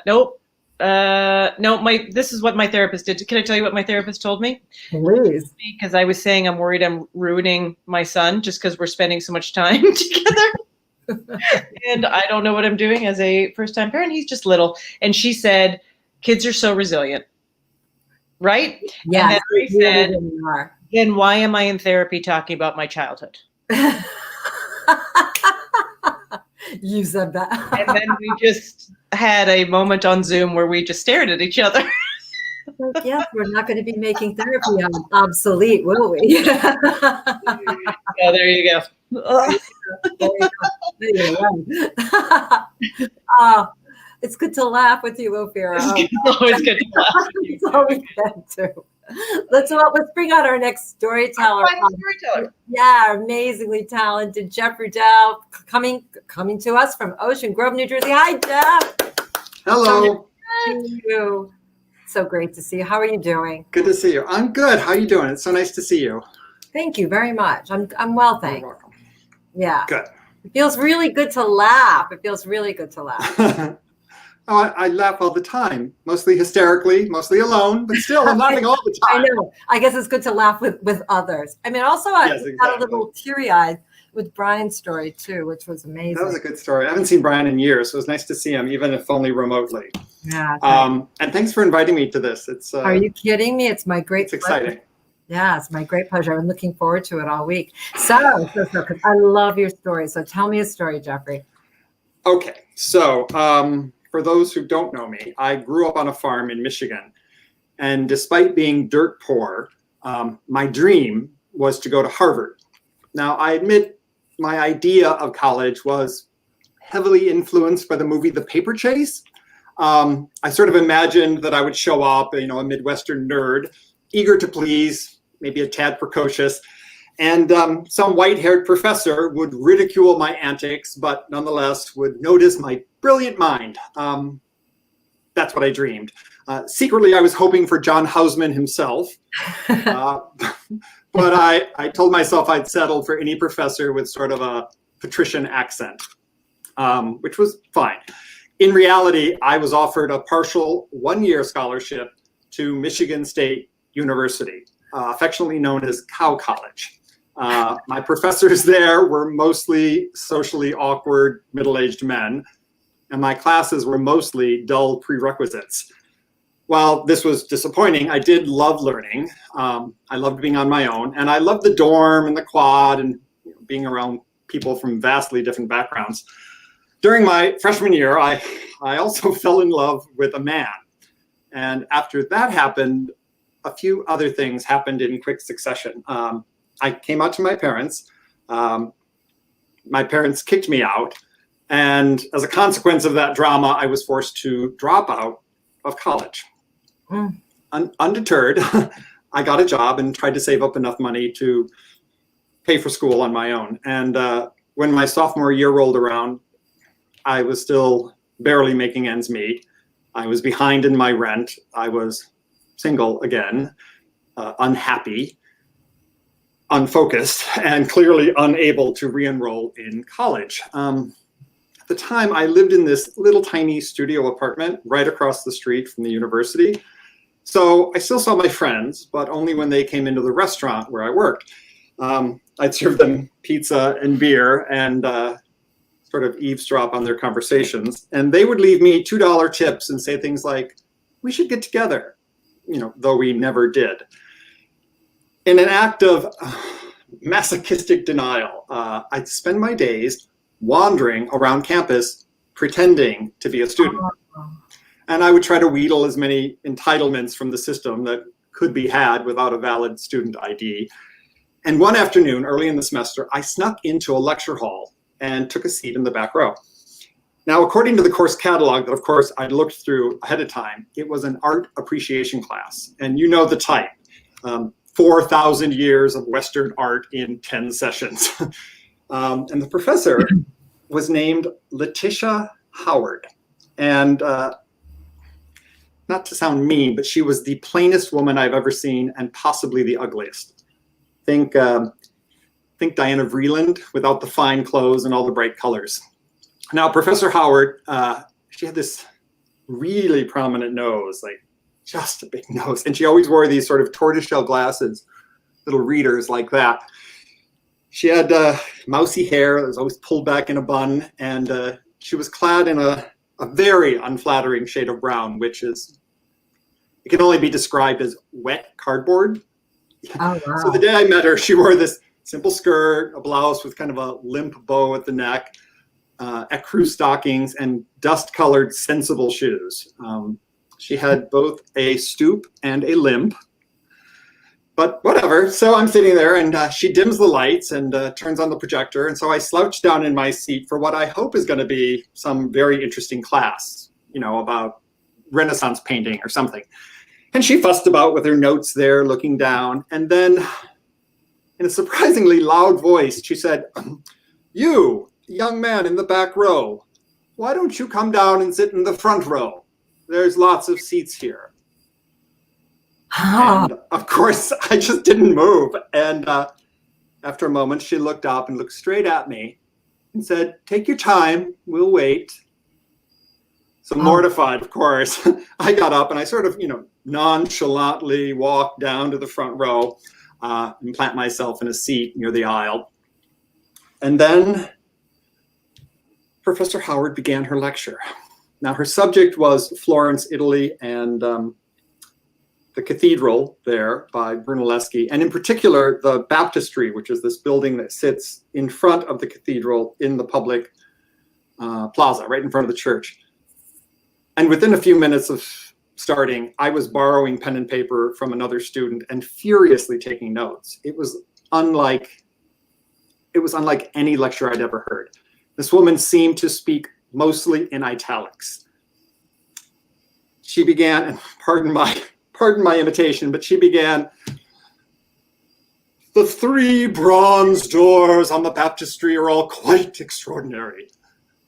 Nope. No, this is what my therapist did. Can I tell you what my therapist told me? Please. Because I was saying I'm worried I'm ruining my son just because we're spending so much time together. And I don't know what I'm doing as a first-time parent. He's just little. And she said, kids are so resilient. Right? Yeah. And then I said, then why am I in therapy talking about my childhood? You said that. And then we just had a moment on Zoom where we just stared at each other. Yes, we're not going to be making therapy obsolete, will we? Yeah, there you go. It's good to laugh with you, Ophira. It's always good to laugh with you. That's all we can do. Let's bring out our next storyteller. Yeah, amazingly talented Jeff Rudell, coming to us from Ocean Grove, New Jersey. Hi, Jeff. Hello. see you. So great to see you. How are you doing? Good to see you. I'm good. How are you doing? It's so nice to see you. Thank you very much. I'm well, thanks. You're welcome. Yeah. Good. It feels really good to laugh. It feels really good to laugh. I laugh all the time, mostly hysterically, mostly alone, but still I'm laughing all the I time. know. I guess it's good to laugh with others. I mean, also I Yes, got a exactly. little teary-eyed with Brian's story too, which was amazing. That was a good story. I haven't seen Brian in years, so it was nice to see him, even if only remotely. Yeah. And thanks for inviting me to this. It's Are you kidding me? It's my great It's pleasure. exciting. Yeah, it's my great pleasure. I'm looking forward to it all week. So, 'cause I love your story. So tell me a story, Jeffrey. Okay, so for those who don't know me, I grew up on a farm in Michigan. And despite being dirt poor, my dream was to go to Harvard. Now, I admit my idea of college was heavily influenced by the movie The Paper Chase. I sort of imagined that I would show up, a Midwestern nerd, eager to please, maybe a tad precocious, and some white-haired professor would ridicule my antics, but nonetheless would notice my brilliant mind. That's what I dreamed. Secretly, I was hoping for John Houseman himself, but I told myself I'd settle for any professor with sort of a patrician accent, which was fine. In reality, I was offered a partial one-year scholarship to Michigan State University, affectionately known as Cow College. My professors there were mostly socially awkward middle-aged men, and my classes were mostly dull prerequisites. While this was disappointing, I did love learning. I loved being on my own, and I loved the dorm and the quad and being around people from vastly different backgrounds. During my freshman year, I also fell in love with a man. And after that happened, a few other things happened in quick succession. I came out to my parents. My parents kicked me out. And as a consequence of that drama, I was forced to drop out of college. Undeterred, I got a job and tried to save up enough money to pay for school on my own. And when my sophomore year rolled around, I was still barely making ends meet. I was behind in my rent. I was single again, unhappy, unfocused, and clearly unable to re-enroll in college. At the time, I lived in this little tiny studio apartment right across the street from the university. So I still saw my friends, but only when they came into the restaurant where I worked. I'd serve them pizza and beer and sort of eavesdrop on their conversations. And they would leave me $2 tips and say things like, "We should get together," though we never did. In an act of masochistic denial, I'd spend my days wandering around campus pretending to be a student. And I would try to wheedle as many entitlements from the system that could be had without a valid student ID. And one afternoon, early in the semester, I snuck into a lecture hall and took a seat in the back row. Now, according to the course catalog that, of course, I'd looked through ahead of time, it was an art appreciation class. And you know the type, 4,000 years of Western art in 10 sessions. And the professor was named Letitia Howard. And not to sound mean, but she was the plainest woman I've ever seen and possibly the ugliest. Think Diana Vreeland without the fine clothes and all the bright colors. Now, Professor Howard, she had this really prominent nose, like just a big nose. And she always wore these sort of tortoiseshell glasses, little readers like that. She had mousy hair that was always pulled back in a bun, and she was clad in a very unflattering shade of brown, which is, it can only be described as wet cardboard. Oh, wow. So the day I met her, she wore this simple skirt, a blouse with kind of a limp bow at the neck, ecru stockings, and dust-colored sensible shoes. She had both a stoop and a limp, but whatever. So I'm sitting there, and she dims the lights and turns on the projector. And so I slouch down in my seat for what I hope is going to be some very interesting class, about Renaissance painting or something. And she fussed about with her notes there, looking down. And then in a surprisingly loud voice, she said, "You, young man in the back row, why don't you come down and sit in the front row?" There's lots of seats here. And of course, I just didn't move. And after a moment, she looked up and looked straight at me and said, "Take your time, we'll wait." So mortified, of course, I got up and I sort of, nonchalantly walked down to the front row and plant myself in a seat near the aisle. And then Professor Howard began her lecture. Now, her subject was Florence, Italy, and the cathedral there by Brunelleschi, and in particular, the baptistry, which is this building that sits in front of the cathedral in the public plaza, right in front of the church. And within a few minutes of starting, I was borrowing pen and paper from another student and furiously taking notes. It was unlike any lecture I'd ever heard. This woman seemed to speak mostly in italics. She began, and pardon my imitation, but she began, "The 3 bronze doors on the baptistry are all quite extraordinary.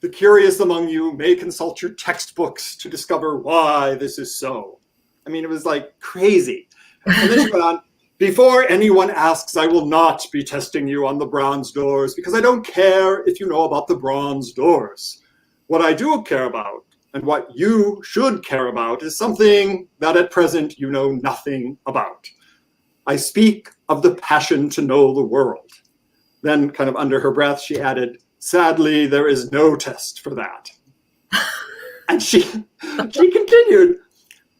The curious among you may consult your textbooks to discover why this is so." I mean, it was like crazy. And then she went on, "Before anyone asks, I will not be testing you on the bronze doors because I don't care if you know about the bronze doors. What I do care about, and what you should care about, is something that at present you know nothing about. I speak of the passion to know the world." Then, kind of under her breath, she added, "Sadly, there is no test for that." And she continued,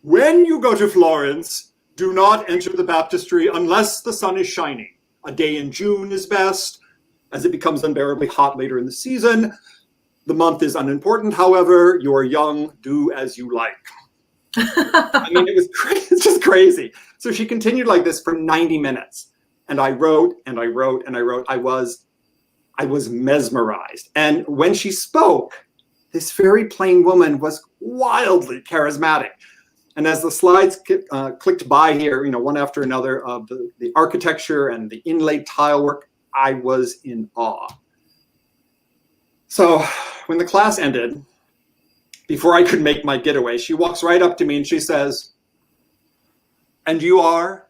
"When you go to Florence, do not enter the baptistry unless the sun is shining. A day in June is best, as it becomes unbearably hot later in the season. The month is unimportant, however. You are young, do as you like." I mean, it was it's just crazy. So she continued like this for 90 minutes. And I wrote and I wrote and I wrote. I was mesmerized. And when she spoke, this very plain woman was wildly charismatic. And as the slides clicked by here, one after another, of the architecture and the inlaid tile work, I was in awe. So when the class ended, before I could make my getaway, she walks right up to me and she says, "And you are?"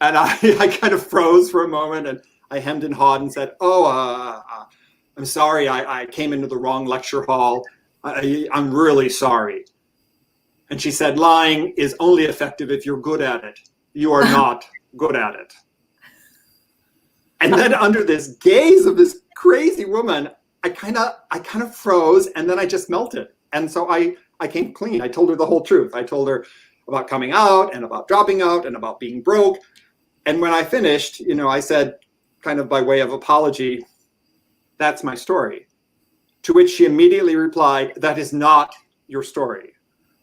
And I kind of froze for a moment, and I hemmed and hawed and said, "I'm sorry, I came into the wrong lecture hall. I'm really sorry." And she said, "Lying is only effective if you're good at it. You are not good at it." And then under this gaze of this crazy woman, I kind of froze, and then I just melted. And so I came clean. I told her the whole truth. I told her about coming out and about dropping out and about being broke. And when I finished, I said, kind of by way of apology, "That's my story." To which she immediately replied, "That is not your story.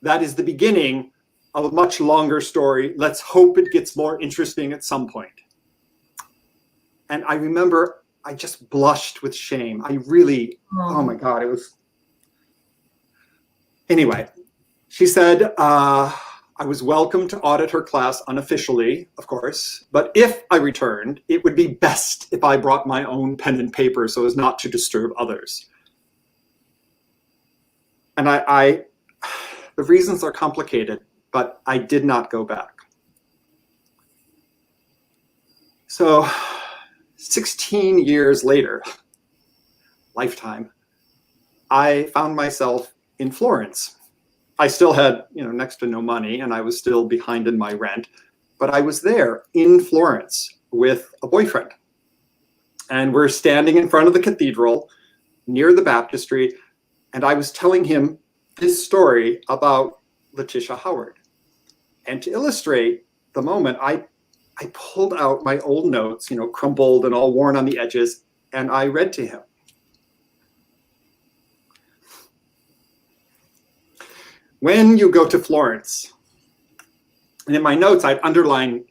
That is the beginning of a much longer story. Let's hope it gets more interesting at some point." And I remember I just blushed with shame. I really, oh my God, it was. Anyway, she said, I was welcome to audit her class unofficially, of course, but if I returned, it would be best if I brought my own pen and paper so as not to disturb others. And the reasons are complicated, but I did not go back. So 16 years later, lifetime, I found myself in Florence. I still had, next to no money, and I was still behind in my rent, but I was there in Florence with a boyfriend. And we're standing in front of the cathedral near the baptistry, and I was telling him this story about Letitia Howard. And to illustrate the moment, I pulled out my old notes, crumpled and all worn on the edges, and I read to him. When you go to Florence, and in my notes, I'd underlined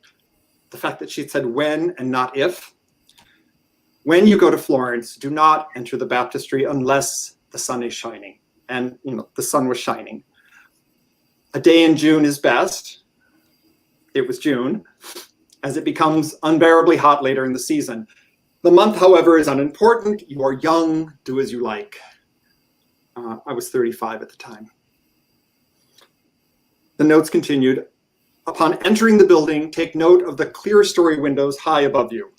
the fact that she'd said when and not if. When you go to Florence, do not enter the baptistry unless the sun is shining. And, the sun was shining. A day in June is best. It was June, as it becomes unbearably hot later in the season. The month, however, is unimportant. You are young, do as you like. I was 35 at the time. The notes continued. Upon entering the building, take note of the clerestory windows high above you.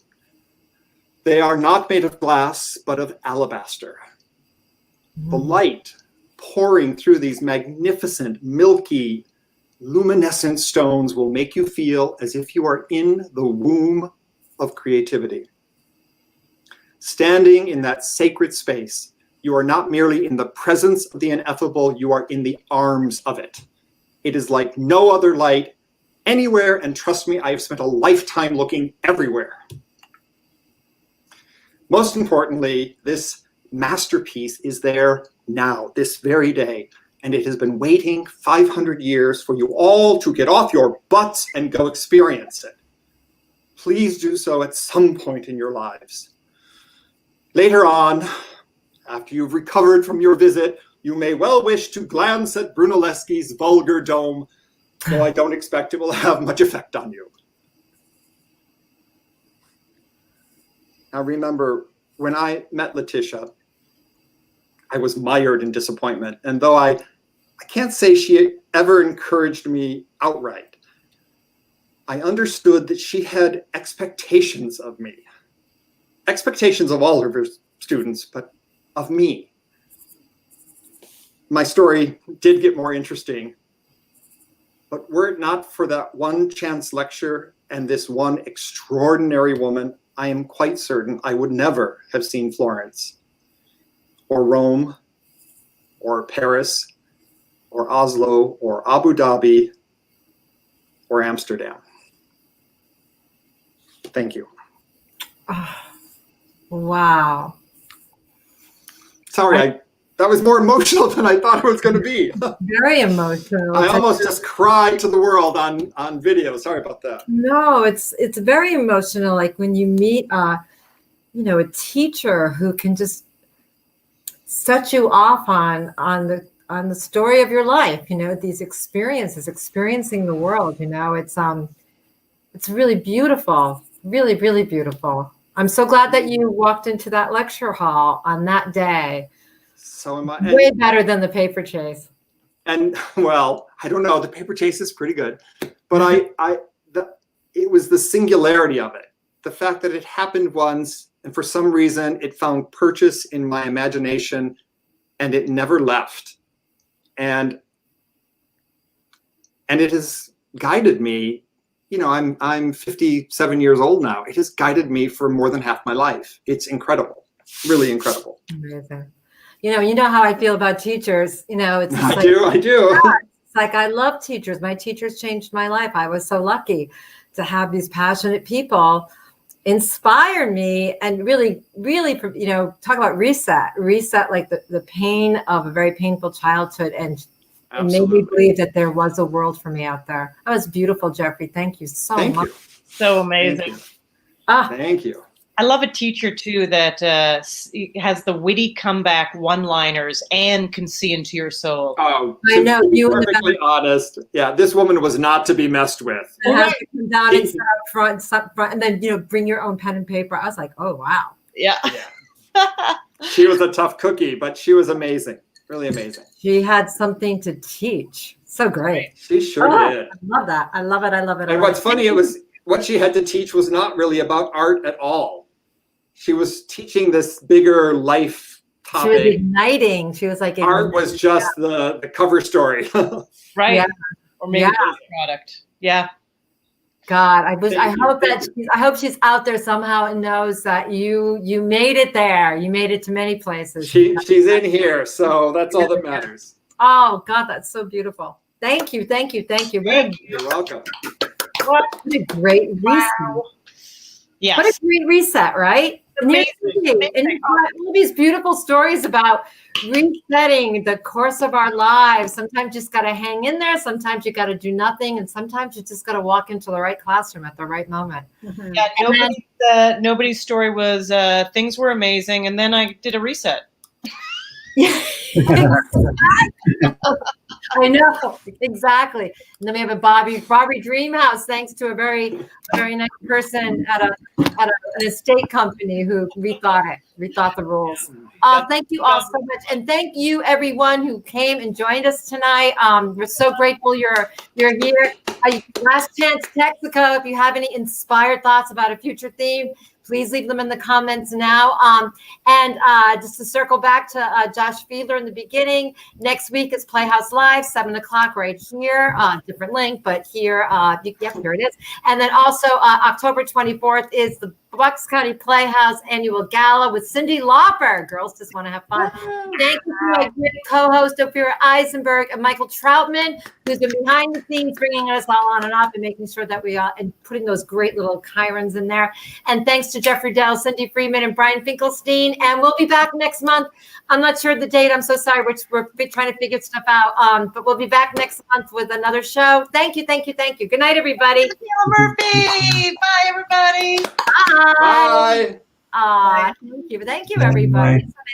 They are not made of glass, but of alabaster. The light pouring through these magnificent, milky, luminescent stones will make you feel as if you are in the womb of creativity. Standing in that sacred space, you are not merely in the presence of the ineffable, you are in the arms of it. It is like no other light anywhere, and trust me, I have spent a lifetime looking everywhere. Most importantly, this masterpiece is there now, this very day, and it has been waiting 500 years for you all to get off your butts and go experience it. Please do so at some point in your lives. Later on, after you've recovered from your visit, you may well wish to glance at Brunelleschi's vulgar dome, though I don't expect it will have much effect on you. Now remember, when I met Letitia, I was mired in disappointment. And though I can't say she ever encouraged me outright, I understood that she had expectations of me. Expectations of all of her students, but of me. My story did get more interesting, but were it not for that one chance lecture and this one extraordinary woman, I am quite certain I would never have seen Florence, or Rome, or Paris, or Oslo, or Abu Dhabi, or Amsterdam. Thank you. Oh, wow. Sorry, that was more emotional than I thought it was going to be. Very emotional. I almost just cried to the world on video. Sorry about that. No, it's very emotional. Like when you meet a teacher who can just set you off on the story of your life. These experiences, experiencing the world. It's really beautiful. Really, really beautiful. I'm so glad that you walked into that lecture hall on that day. So am I. Way better than the paper chase. And well, I don't know. The paper chase is pretty good, but it was the singularity of it. The fact that it happened once, and for some reason it found purchase in my imagination, and it never left. And it has guided me. I'm 57 years old now. It has guided me for more than half my life. It's incredible, really incredible. Amazing. You know how I feel about teachers. It's just I do. It's like I love teachers. My teachers changed my life. I was so lucky to have these passionate people inspire me and really, really, talk about reset like the pain of a very painful childhood and made me believe that there was a world for me out there. That was beautiful, Jeffrey. Thank you so much. So amazing. Thank you. I love a teacher too that has the witty comeback one-liners and can see into your soul. Oh, I know you. Perfectly honest. Yeah, this woman was not to be messed with. And have to come down and sit up front, and then bring your own pen and paper. I was like, oh wow. Yeah. She was a tough cookie, but she was amazing. Really amazing. She had something to teach. So great. She sure did. I love that. I love it. I love it. And what's funny, it was what she had to teach was not really about art at all. She was teaching this bigger life topic. She was igniting. She was like, art was just the cover story. Right. Yeah. Or maybe the product. Yeah. God, I hope she's out there somehow and knows that you made it there. You made it to many places. She's in here, so that's all that matters. Oh God, that's so beautiful. Thank you. You're welcome. What a great reset. Yes. What a great reset, right? Amazing. And you've got all these beautiful stories about resetting the course of our lives. Sometimes you just got to hang in there. Sometimes you got to do nothing. And sometimes you just got to walk into the right classroom at the right moment. Mm-hmm. Yeah, nobody's story was things were amazing. And then I did a reset. I know, exactly. And then we have a Barbie dream house, thanks to a very nice person at an estate company who rethought the rules. Thank you all so much, and thank you everyone who came and joined us tonight. We're so grateful you're here. Last chance, Texaco, if you have any inspired thoughts about a future theme, please leave them in the comments now. And just to circle back to Josh Fiedler in the beginning, next week is Playhouse Live, 7 o'clock right here. Different link, but here, yep, here it is. And then also October 24th is the Bucks County Playhouse Annual Gala with Cyndi Lauper. Girls just want to have fun. Thank you to my great co-host, Ophira Eisenberg, and Michael Troutman, who's been behind the scenes bringing us all on and off and making sure that we and putting those great little chirons in there. And thanks to Jeffery, Rudell, Cyndi, Freeman, and Brian Finkelstein. And we'll be back next month. I'm not sure the date. I'm so sorry. We're trying to figure stuff out. But we'll be back next month with another show. Thank you. Good night, everybody. Murphy. Bye, everybody. Bye. Bye. Thank you, everybody. It's so